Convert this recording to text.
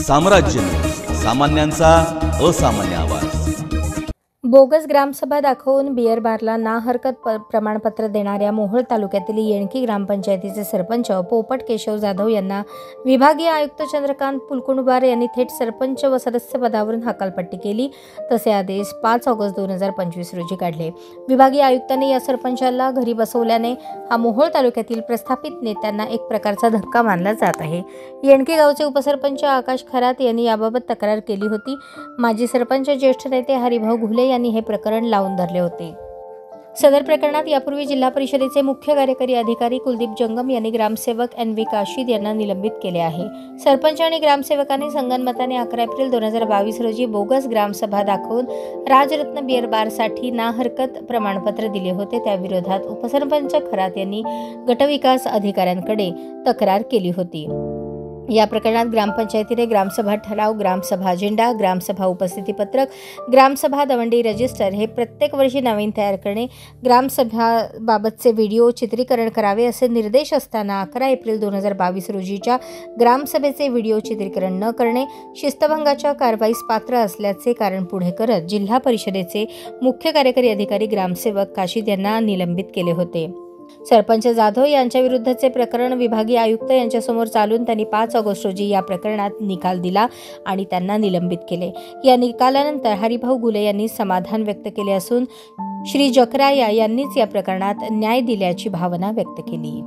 साम्राज्य, सामान्यांचा असामान्य आवाज। बोगस ग्रामसभा दाखवून बियर बारला ना हरकत प्रमाणपत्र देणाऱ्या मोहोळ तालुक्यातील येणकी ग्रामपंचायतीचे सरपंच पोपट केशव जाधव यांना विभागीय आयुक्त चंद्रकांत पुलकुंडवार यांनी थेट सरपंच व सदस्य पदावरून हकालपट्टी केली। तसे आदेश 5 ऑगस्ट 2025 रोजी काढले। विभागीय आयुक्तांनी या सरपंचाला घरी बसवल्याने हा मोहोळ तालुक्यातील प्रस्थापित नेत्यांना एक प्रकारचा धक्का मानला जात आहे। येणकी गावचे उपसरपंच आकाश खरात यांनी याबाबत तक्रार केली होती। माजी सरपंच ज्येष्ठ नेते हरिभाऊ घुले यांनी हे प्रकरण लावून धरले होते। सदर प्रकरणात यापूर्वी जिल्हा परिषदेचे मुख्य कार्यकारी अधिकारी कुलदीप जंगम यांनी ग्रामसेवक NV काशीद यांना निलंबित केले आहे। सरपंच आणि ग्रामसेवकांनी संगनमताने 11 एप्रिल 2022 रोजी बोगस ग्रामसभा दाखवून राजरत्न बियर बारसाठी ना हरकत प्रमाणपत्र दिले होते। त्या विरोधात उपसरपंच खरात यांनी गटविकास अधिकाऱ्यांकडे तक्रार केली होती। या प्रकरणात ग्रामपंचायतीने ग्रामसभा ठराव, ग्रामसभा अजेंडा, ग्रामसभा उपस्थिती पत्रक, ग्रामसभा दवंडी रजिस्टर हे प्रत्येक वर्षी नवीन तयार करणे, ग्रामसभाबाबतचे व्हिडिओ चित्रीकरण करावे असे निर्देश असताना 11 एप्रिल 2022 रोजीच्या ग्रामसभेचे व्हिडिओ चित्रीकरण न करणे शिस्तभंगाच्या कारवाईस पात्र असल्याचे कारण पुढे करत जिल्हा परिषदेचे मुख्य कार्यकारी अधिकारी ग्रामसेवक काशीद यांना निलंबित केले होते। सरपंच जाधव यांच्या विरुद्धचे प्रकरण विभागीय आयुक्त यांच्यासमोर चालून त्यांनी 5 ऑगस्ट रोजी या प्रकरणात निकाल दिला आणि त्यांना निलंबित केले। या निकालानंतर हरिभाऊ घुले यांनी समाधान व्यक्त केले असून श्री जकराया यांनीच या प्रकरणात न्याय दिल्याची भावना व्यक्त केली।